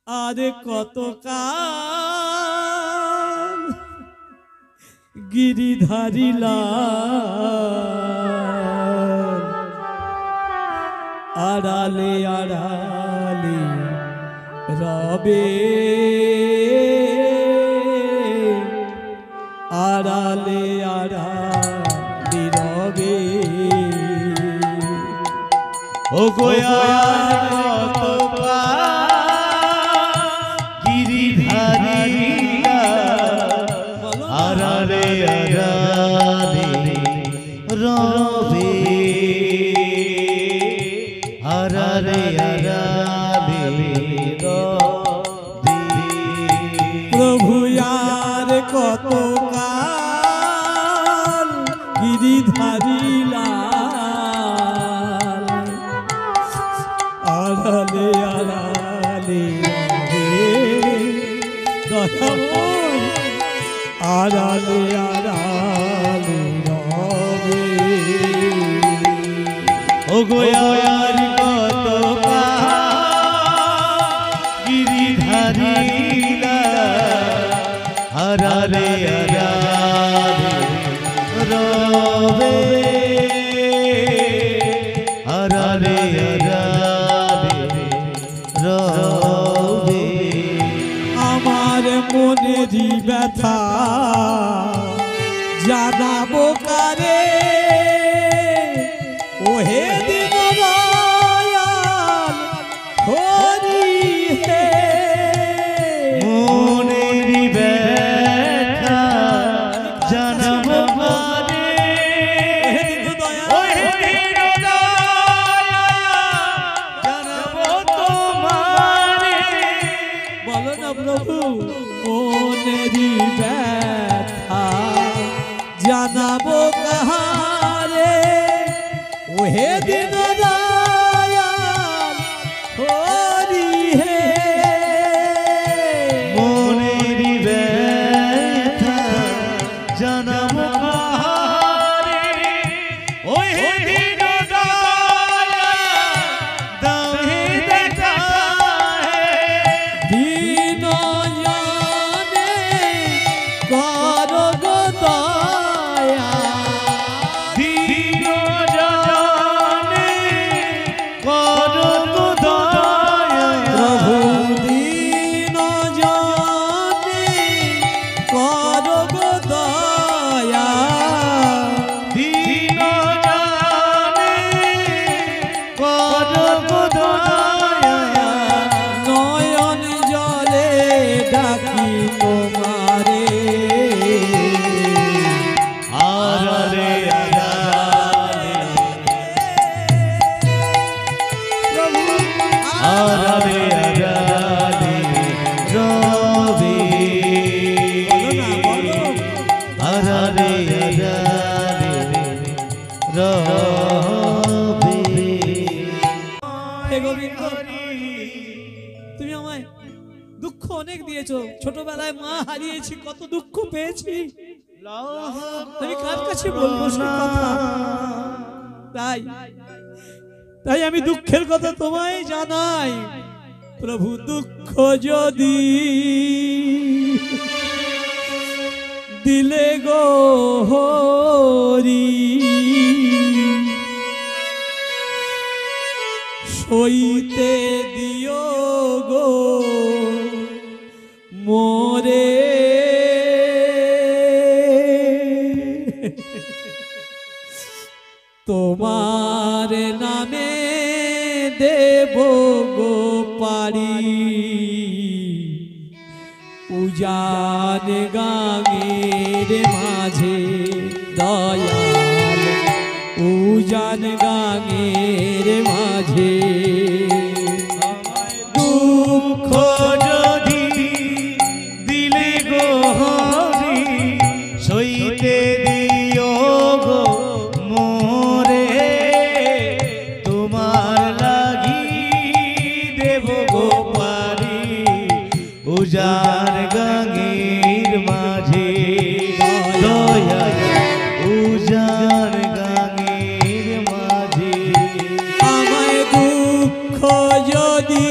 আরে কত কাল গিরিধারী লাল আড়ালে আড়ালে রবে আড়ালে আড়ালে রবে ও গোয়া কত গিরিধারী আড়ালে আড়ালে রবে আড়ালে আড়ালে রবে প্রভু আর কত কাল গিরিধারী লাল আড়ালে আড়ালে আড়ালে আড়ালে রবে ও গোয়ার কত গিরিধারী আড়ালে আড়ালে রবে আড়ালে আড়ালে রবে আমার মনেরই ব্যথা জানাবো কারে ওহে দীনদয়াল হরি হে মনেরই ব্যথা জানাবো কারে ওহে দীনদয়াল জানাবো তোমারে বলো না প্রভু মনেরই ব্যথা জানাবো কাহারে ওহে দীনদয়াল হরি হে মনেরই ব্যথা জানাবো কাহারে ওহে দীনদয়াল দাও হে দেখা দীনজনে করো গো দয়া দীনজনে করো গো দয়া প্রভু দীনজনে করো গো দয়া দীনজনে করো গো দয়া নয়ন জলে ডাকি তোমারে আড়ালে আড়ালে প্রভু আড়ালে আড়ালে রবে বলো না, বলো। আড়ালে আড়ালে রবে হে গোবিন্দ তুমি আমায় দুঃখ অনেক দিয়েছো ছোটবেলায় মা হারিয়েছি কত দুঃখ পেয়েছি আমি কার কাছে বলবো সে কথা তাই তাই আমি দুঃখের কথা তোমায় জানাই প্রভু দুঃখ যদি দিলে গো হরি সইতে দিও গো মোরে তোমার নামে দেব গো পারি উজান গাঙের মাঝে দয়াল উজান গাঙের মাঝে দুঃখ যদি দিলে গো হরি সইতে দিও গো মোরে তোমার লাগি দেব গো পারি উজান গাঙের মাঝে দয়া উজান গাঙের মাঝে আমায় দুঃখ যদি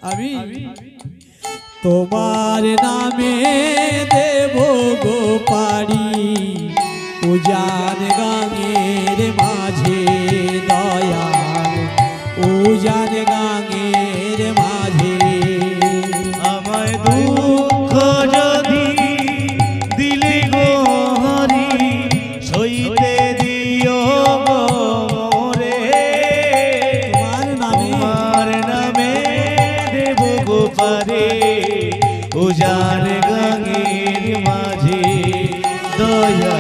আমি তোমার নামে দেব গো পারি উজান গাঙের মাঝে দয়াল উজান গাঙের মাঝে আমায় দুঃখ যদি দিলে গো হরি সইতে দিও গো মোরে তোমার নামে দেব গো পারে উজান গাঙের মাঝে দয়া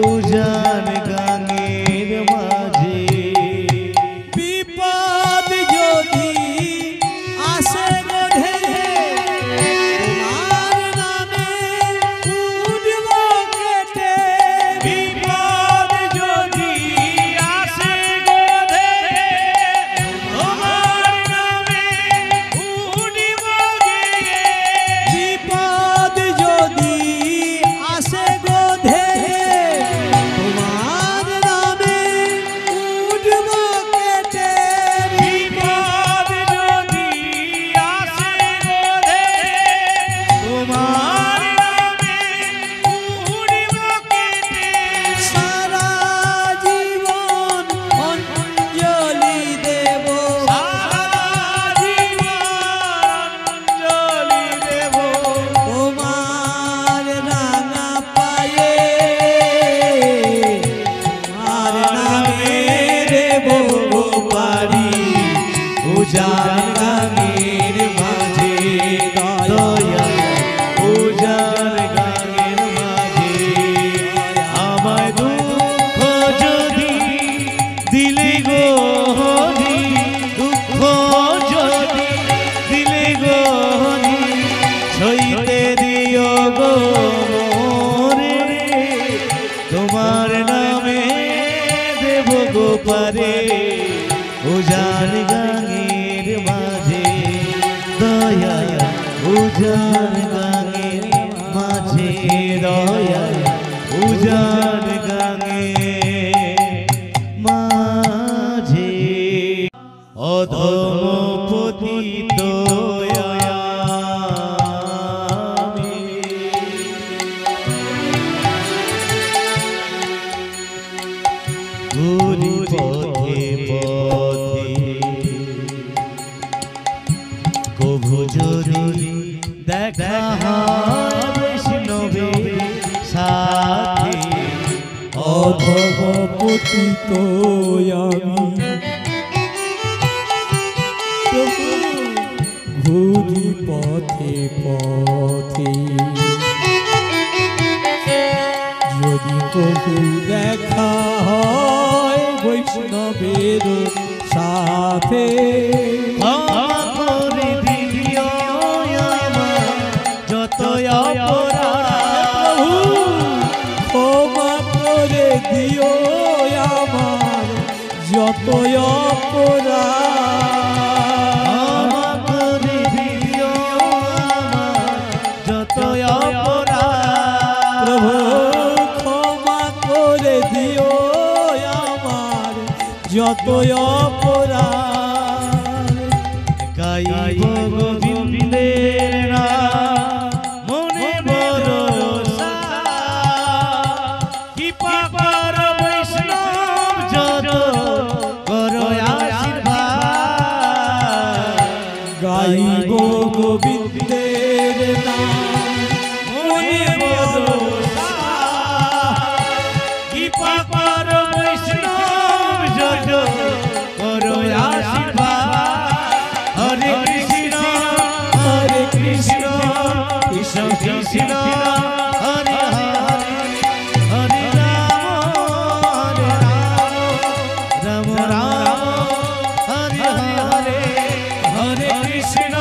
উজান গাঙের মাঝে বিপদ যদি আসে গো ঢেলে তোমার নামে উঠব কেটে বিপদ যদি আসে গো ঢেলে তোমার নামে উঠিব গেলে বিপদ যদি আসে গো ঢেলে তোমার নামে উঠব কেটে বিপদ যদি আসে গো ঢেলে তোমার নামে উঠিব কেটে সারা জীবন অঞ্জলি দেব সারা জীবন অঞ্জলি দেব তোমার রাঙা পায়ে তোমার নামে দেব গো পারি উজান গাঙের মাঝে দয়া উজান গাঙের মাঝে আমায় দুঃখ যদি দিলে গো হরি দুঃখ যদি দিলে গো হরি সইতে দিও গো মোরে তোমার নামে দেব গো পারে উজান গাঙের মাঝে দয়া উজান গাঙের মাঝে দয়া উজান গাঙের মাঝে অধম পতিত আমি ঘুরি পথে পথে কভু যদি দেখা হয় বৈষ্ণবের সাথে অধম পতিত আমি প্রভু ঘুরি পথে পথে যদি কবু দেখা হয় বৈষ্ণবের সাথে ক্ষমা করে দিও আমার যত অপরাধ ক্ষমা করে দিও আমার যত অপরাধ ক্ষমা করে দিও আমার যত অপরাধ প্রভু ক্ষমা করে দিও আমার যত অপরাধ গাইব গোবিন্দের নাম মনে ভরসা কৃপা কর বৈষ্ণব যত করো আশীর্বাদ গাইব গোবিন্দের নাম মনে ভরসা কৃপা কর বৈষ্ণব যত করো আশীর্বাদ হরে কৃষ্ণ কৃষ্ণ কৃষ্ণ কৃষ্ণ হরে হরে হরে রাম রাম রাম হরে হরে হরে কৃষ্ণ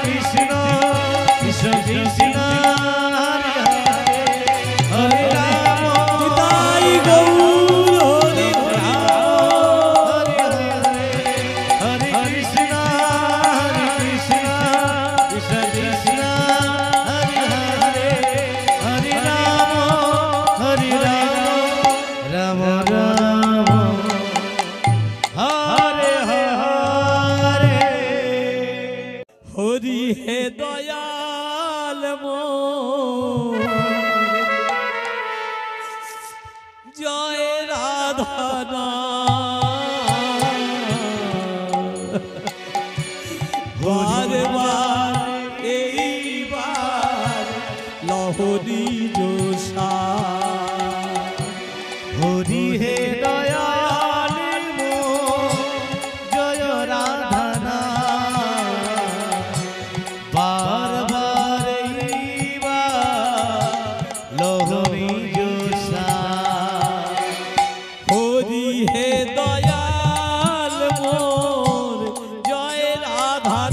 কৃষ্ণ কৃষ্ণ কৃষ্ণ হরে হরে হরে রাম তাই গৌর হরি হরে হরে হরে কৃষ্ণ কৃষ্ণ কৃষ্ণ কৃষ্ণ হরে হরে হরি হে দয়াল মোর জয় রাধা বার বার এইবার লহরি জোসা হরি হে দয়াল মোর জয় রাধা বার বার এইবার লহরি জোসা হরি হে দয়াল মোর জয় রাধা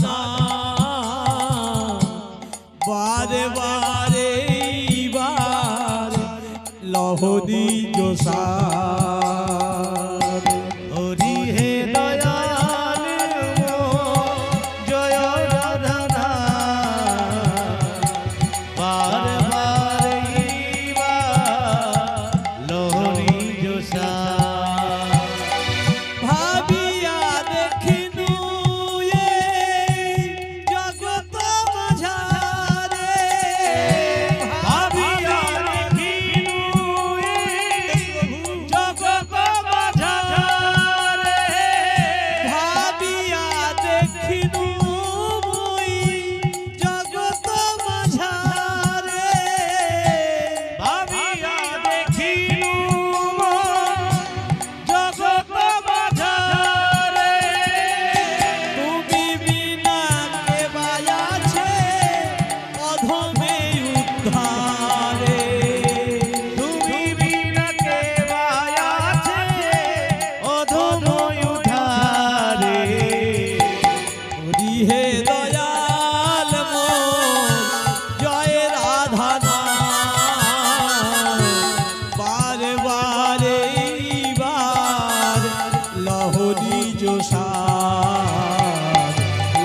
বারে বারে এইবার লহরি জোসা হরি হে দয়াল মোর জয় রাধা বার বার এইবার লহরি জোসা ভাবিয়া দেখিনু এই জগত মাঝারে ভাবিয়া দেখিনু জগৎ বাজারে ভাবিয়া দেখিনু মুই জগত মাঝারে ভাবিয়া দেখিনু জগৎ বাজারে তুমি বিনা কে বায়াছে অধমে উদ্ধারে তুমি বিনা কে বায়াছে অধম উদ্ধারে হরি হে দয়াল মোর জয় রাধা বারে বারে এইবার লহরি জোসা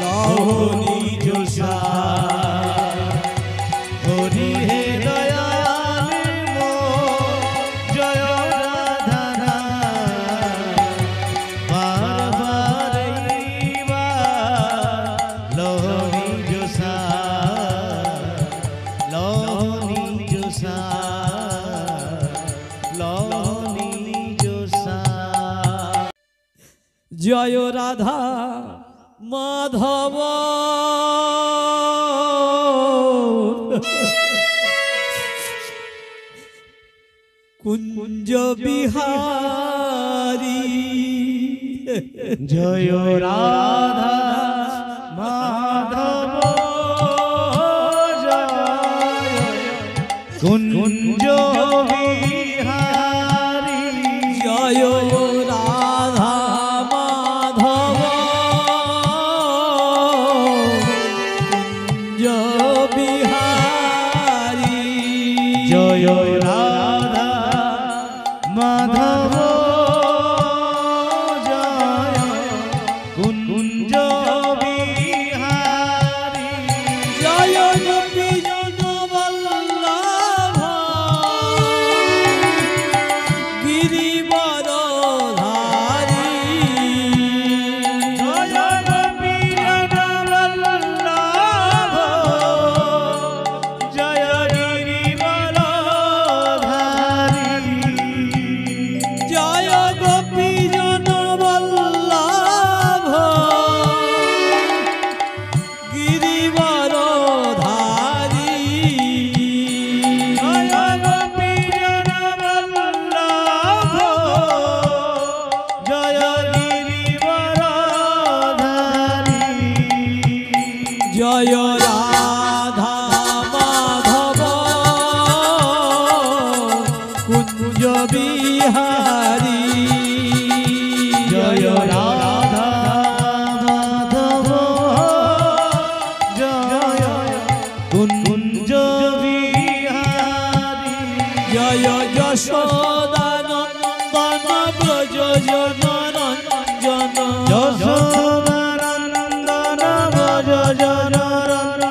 লহরি জোসা হরি হে দয়াল মোর জয় রাধা বার বার এইবার লহরি জোসা লহরি জোসা লহরি জোসা জয় রাধা মাধব কুঞ্জ বিহারী জয় রাধা মাধব জয় কুঞ্জ বিহারী জয় রাধা মাধব কুঞ্জ বিহারী জয় রাধা মাধব জয় কুঞ্জ বিহারী জয় গোপী জনবল্লভ গিরিবরধারী জয় গোপী জনবল্লভ জয় গিরিবরধারী জয় গোপী জনবল্লভ গিরিবরধারী জয় গোপী জনবল্লভ জয় গিরিবরধারী জয় রাধা মাধব কুঞ্জ বিহারী জয় রাধা মাধব জয় কুঞ্জ বিহারী জয় যশোদানন্দন ব্রজ জনরঞ্জন যশোদানন্দন ব্রজ জনরঞ্জন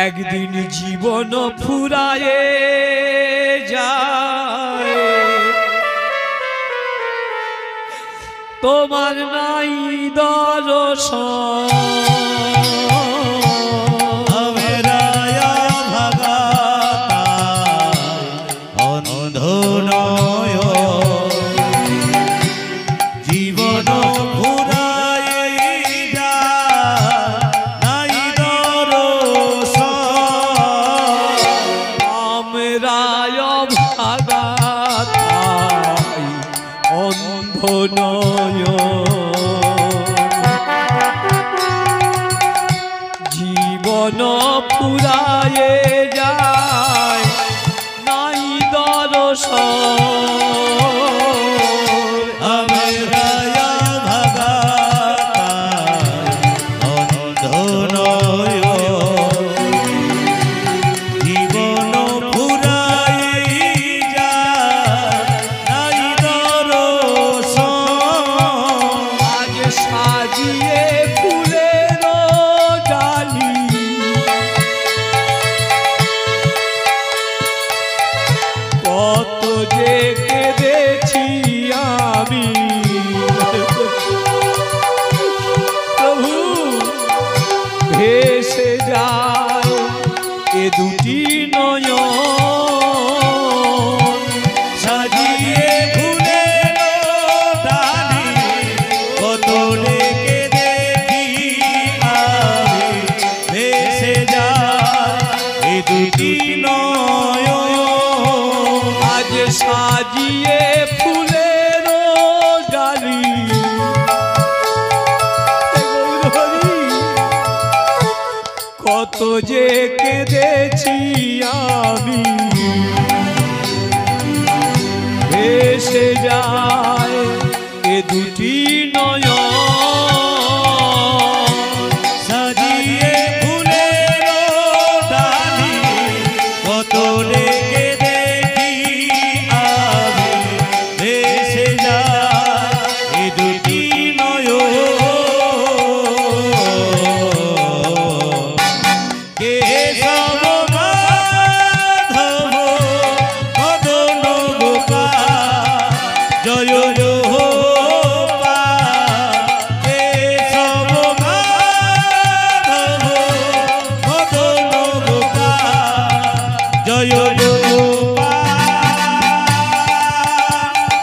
একদিন জীবন ফুরায়ে যায়, তোমার নাই দর্শন। জীবন ফুরায়ে যায় নাই দর্শন। আমরা ভাগা অন্ধ নয়, জীবন ফুরায়ে যায় নাই দর্শন। আজ সাজিয়ে ফুলের ডালি, কত যে কেঁদেছি আমি প্রভু। ভেসে যায় এ দুটি নয়ন, সাজিয়ে ফুলের ডালি কত ডেকে দেখি আমি, ভেসে যায় এ দুটি নয়ন। আজ সাজিয়ে ফুলের ডালি, কত যে কেঁদেছি আমি। ভেসে যায় এ দুটি নয়ন, সাজিয়ে ফুলের ডালি কত ডেকে দেখি আমি, ভেসে যায় এ দুটি নয়ন। কেশব মাধব মদন গোপাল জয় গোপাল। কেশব মাধব মদন গোপাল জয় গোপাল,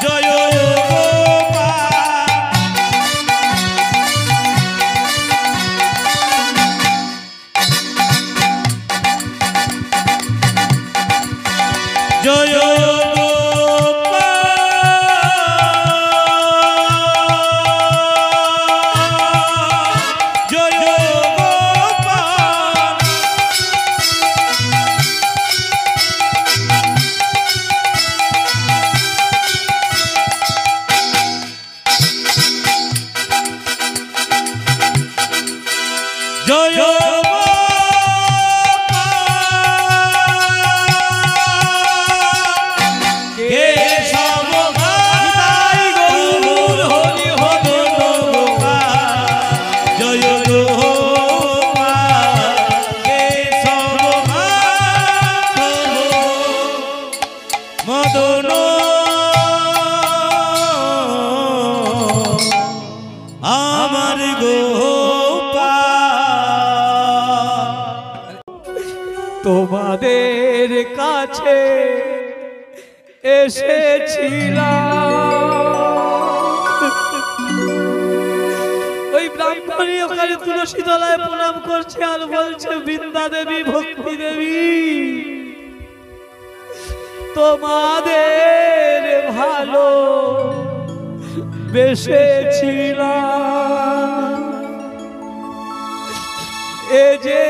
জয় গোপাল, জয় গোপাল, জয় গোপাল। জয় কেশব গৌর হরি মদন গোপাল জয় গোপাল। কেশব মদন আমার গোপাল। তোমাদের কাছে এসেছিলাম, ওই ব্রাহ্মণী ওখানে তুলসী তলায় প্রণাম করছে আর বলছে বৃন্দা দেবী ভক্তি দেবী তোমাদের ভালো বেসেছিলাম, এ যে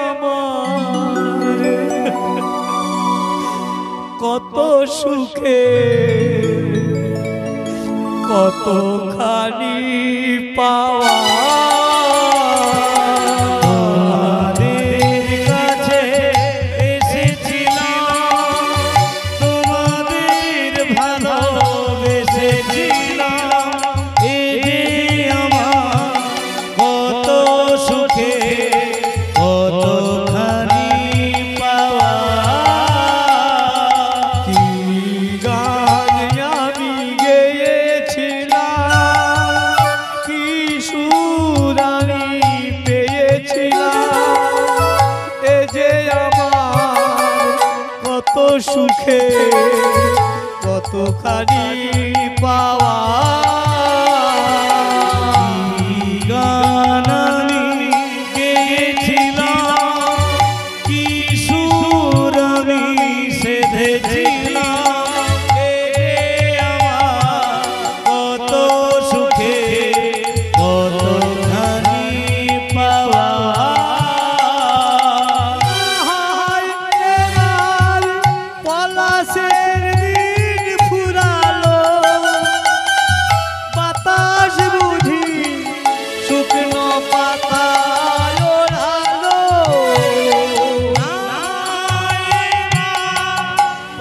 আমার কত সুখে কতখানি পাওয়া। তোমাদের কাছে এসেছিলাম, তোমাদের ভালোবেসেছিলাম, সুখে কতখানি পাওয়া গান আমি গেয়েছিলাম, কি সুর আমি সেধেছিলাম, এ আমার কত সুখে কতখানি পাওয়া। পলাশের দিন ফুরালো, বাতাস বুঝি শুকনো পাতায় ওড়ালো।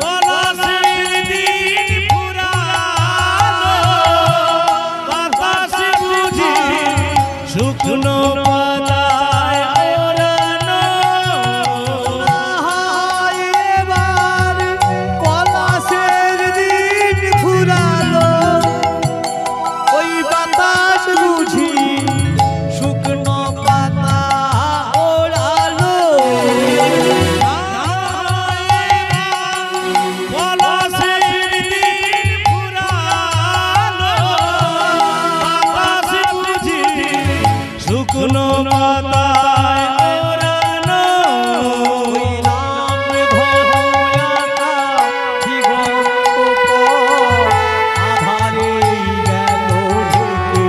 পলাশের দিন ফুরালো, বাতাস বুঝি শুকনো পাতায় ওড়ানো। এবার পলাশের দিন ফুরালো, ওই বাতাস বুঝি শুকনো পাতা ওড়ালো। পলাশের দিন ফুরালো, বাতাস বুঝি শুকনো পাতায় ওড়ানো। ওই রাম ধরাটা দিগন্ত আধারে গেল ঢেকে।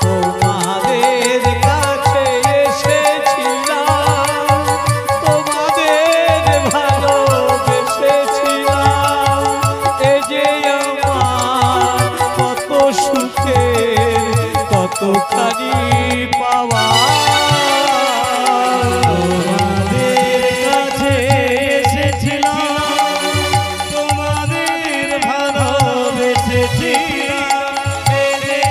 তোমাদের কাছে এসেছিলাম, তোমাদের ভালোবেসেছিলাম, এ যে আমার কত সুখের কতখানি পাওয়া। তোমাদের কাছে এসেছিলাম, তোমাদের ভালোবেসেছিলাম, এ যে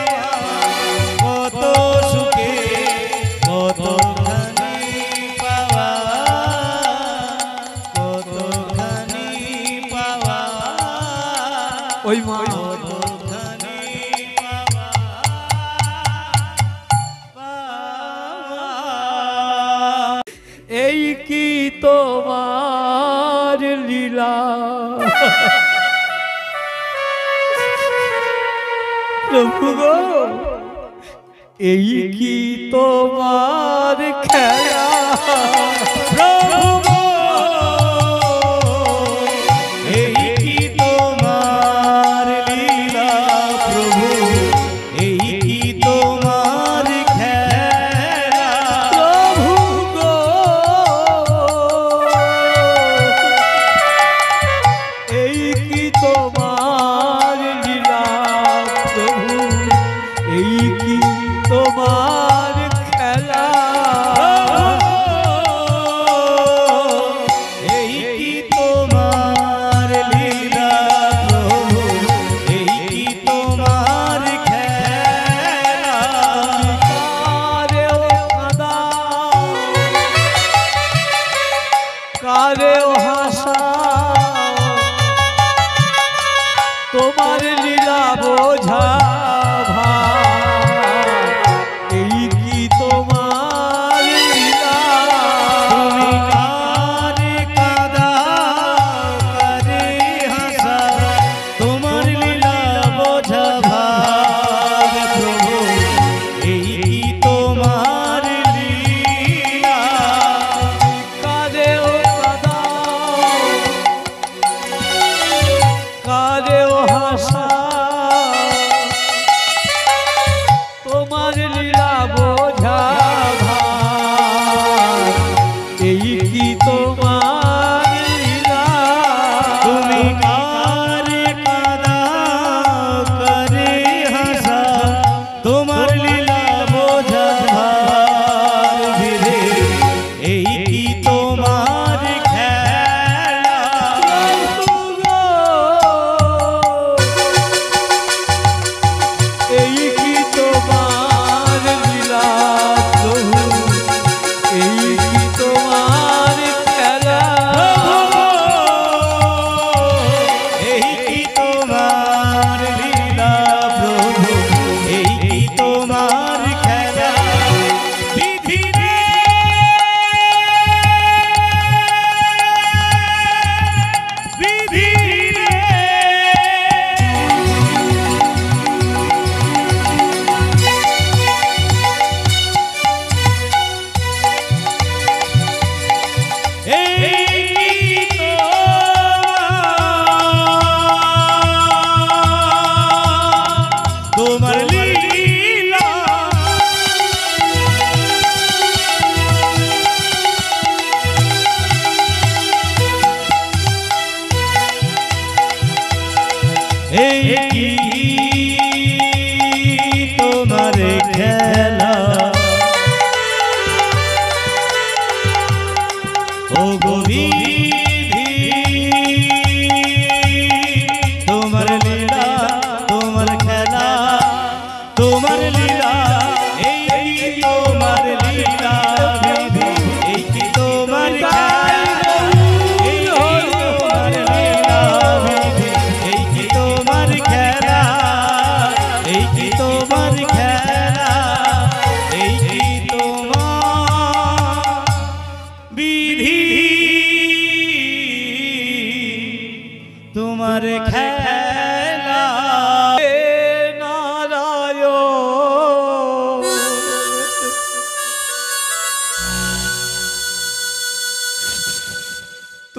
আমার কত সুখে কতখানি পাওয়া, কতখানি পাওয়া, ওই মা কতখানি পাওয়া, পাওয়া। এই কি তোমার লীলা, প্রভু গো এই কি তোমার খেলা। প্রভু গো, এই কি তোমার লীলা, প্রভু এই কি তোমার খেলা। প্রভু গো এই কি তোমার লীলা, প্রভু এই কি তোমার খেলা।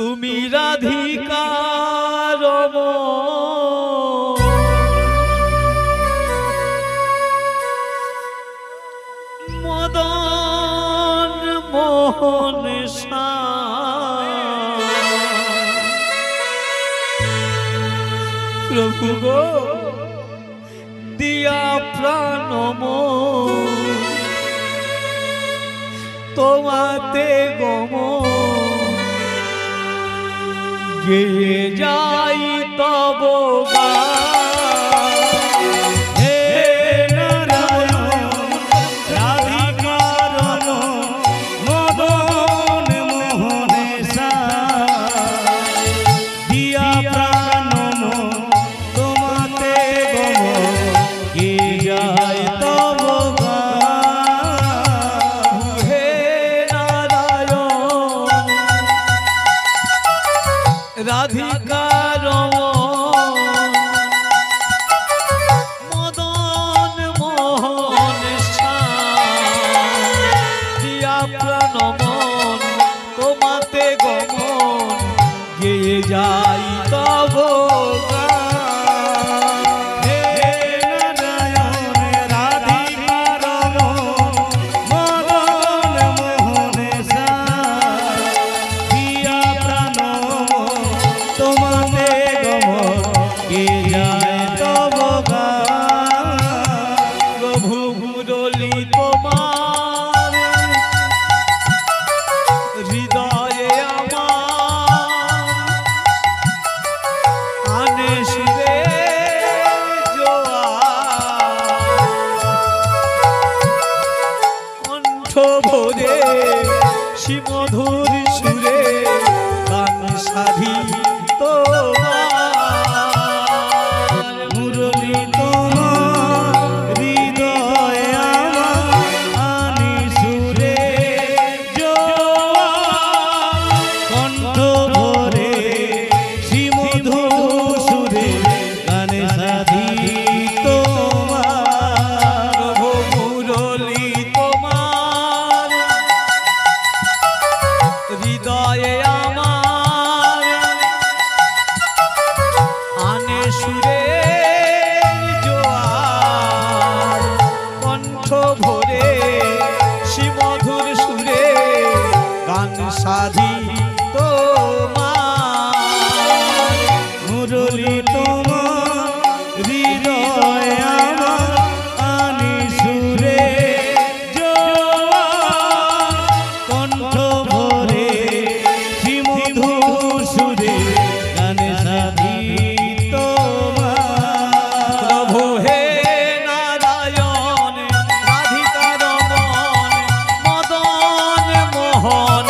তুমি রাধিকার মদন মোহন প্রভু গো দিয়া প্রাণ তোমাতে গম গেয়ে যাই তব হে নারায়ণ রাধিকার মদন মোহনেশা দিয়া প্রাণ তোমাতে গম কে যায় তব হে নারায়ণ রাধিকার মদন মোহন দিয়া প্রাণ মন তোমাতে গমন গেয়ে যাই তব হে নারায়ণ রাধিকার মদন মোহনেশা দিয়া প্রাণ তোমাতে গম কে যায় তব প্রভু মুরলি তোমার হৃদয়ে আমার আনে সুরে কণ্ঠ ভরে শিমধুর সুরে গান সাধি তোমার মুরলি তোমার হৃদয়ে আমার আনি সুরে জোয়ার কণ্ঠ ভরে শ্রীমধু সুরে গানে সাধি তোমার প্রভু মুরলি তোমার হৃদয়ে আমার আনে সুরে জোয়ার কণ্ঠ ভরে শিমধুর সুরে গান সাধি তোমার মুরলি তোমার হৃদয়ে আমার আনি সুরে জোয়ার কণ্ঠ ভরে শ্রীমধু সুরে গানে সাধি তোমার প্রভু হে নারায়ণ রাধিকার মন মদন মোহন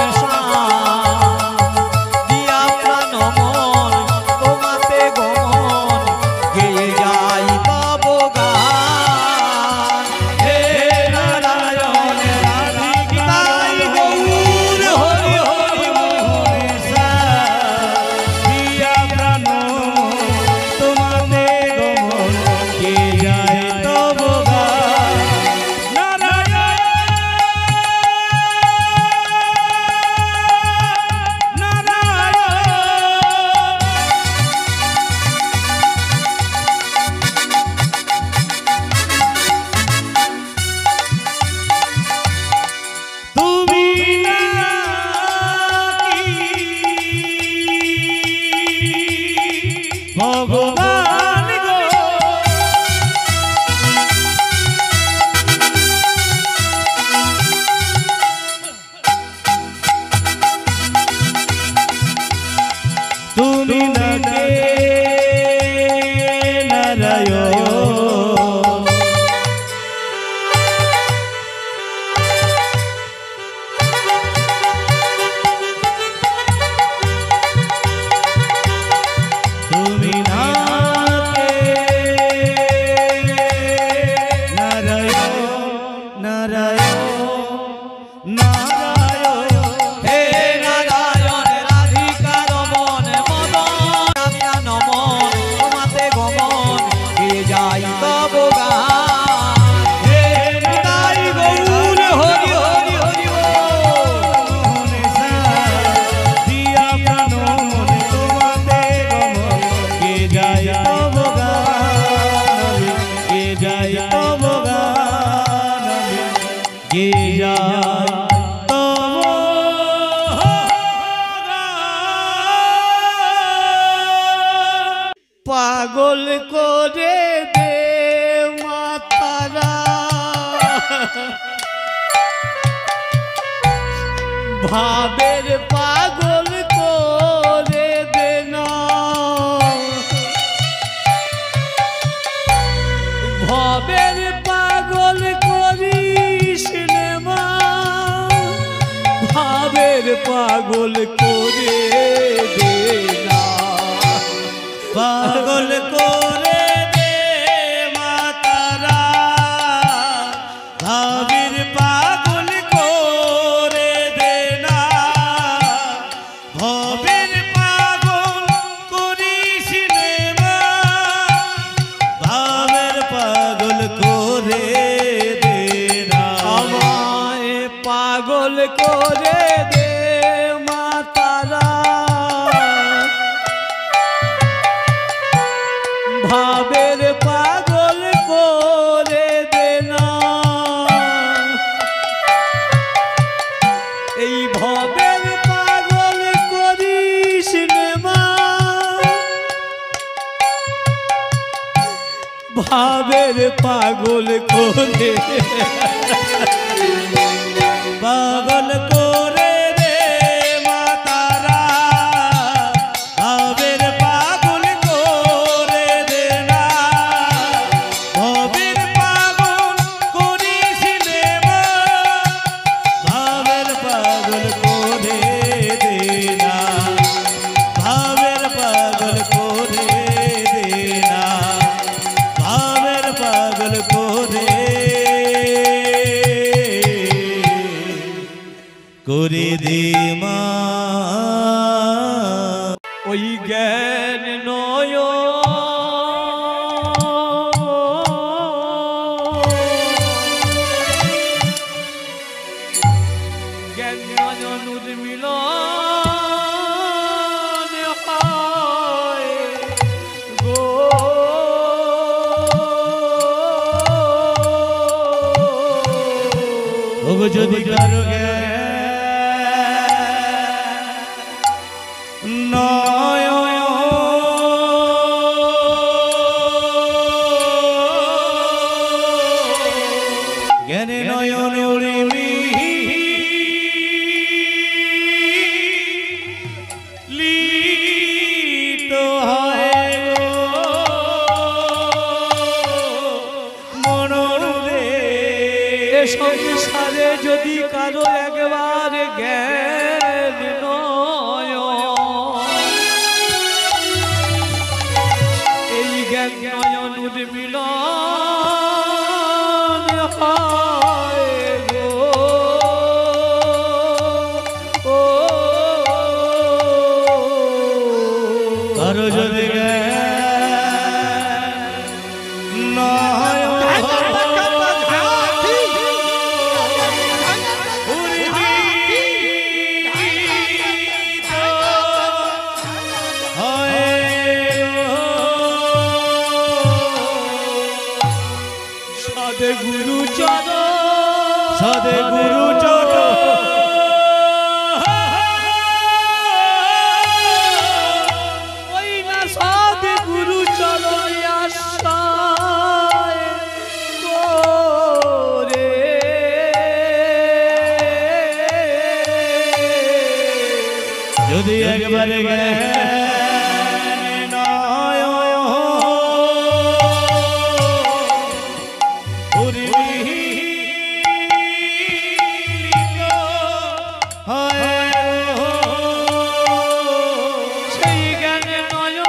ভাবের পাগল করে দে না, ভাবের পাগল করিস নে মা, ভাবের পাগল করে দে না, পাগল করে দে মা তারা, ভাবির পাগল করে দে না, ভবের পাগল করিস নে মা, ভাবের পাগল করে দে না, আমায় পাগল করে দে মা তারা, ভাবের পাগল করে দে না, এই ভবের পাগল করিস নে মা, ভাবের পাগল করে পাগল করে দে মা তারা, ভাবের পাগল করে দে না, ভবের পাগল করিস নে মা, ভাবের পাগল করে দে না, ভাবের পাগল করে দে না, ভাবের পাগল করে দে মা। ওই জ্ঞান নয় জ্ঞান নয়ন উর্মিল গো ওগো যদি কারো জ্ঞান নয় জ্ঞানে নয়ন উড়িবি লিত হয় মনোরে সংসারে যদি কারো একবার জ্ঞান নয় এই জ্ঞান নয়ন উর্মিল কারো যদি নয় সাধে গুরু চর সাধে গুরু চর ওই না সাধে গুরু চর আশ্রয় করে যদি একবারে সেই জ্ঞানে নয়ন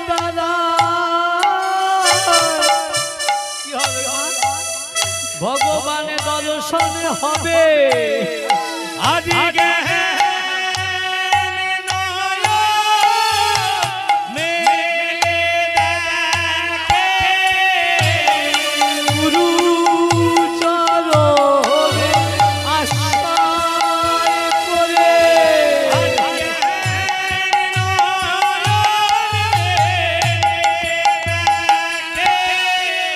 বালা কি হবে ভগবানের দর্শন হবে আদিকে গুরু চরণে আশ্রয় করে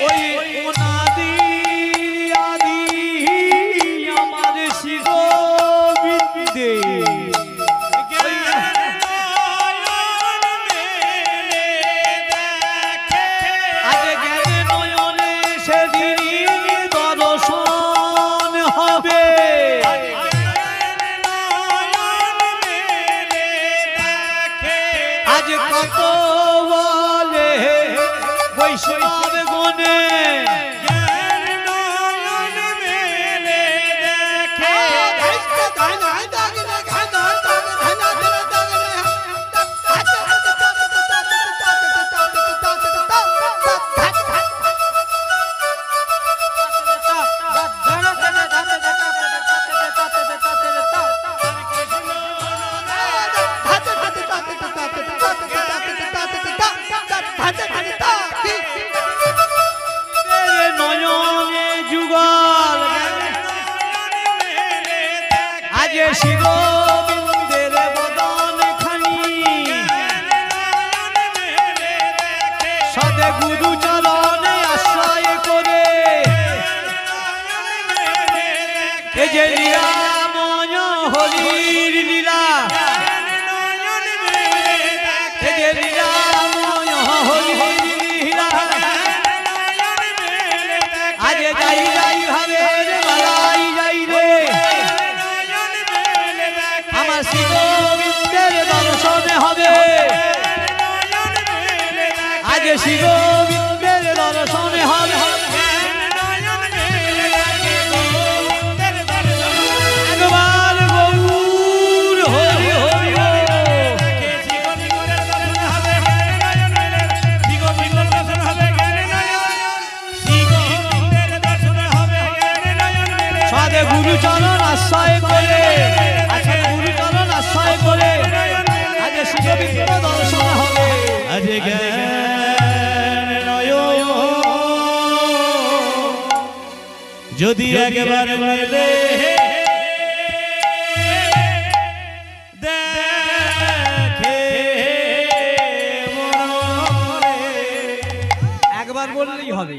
ওই অনাদি আদি আমার শিরবিন্দে আজ শিব বিন্দের বদন খানি সদে গুরু চরণে আশ্রয় করে এ যে লীলাময় হরির লীলা এ যে লীলাময় হরির লীলা আজ যাই যাই ভাবে মালাই যাই রে আমার শিব বিন্দের দর্শনে হবে আজ শিব বিন্দের দর্শনে হবে একবার গৌর হরি হরি সাদে গুরু চরণ আশ্রয় করে আচ্ছা গুরু চরণ আশ্রয় করে আজ শিব বিন্দের দর্শন হবে আজ জ্ঞান নয়ন যদি একবার মেলে দেখে মনে একবার বললেই হবে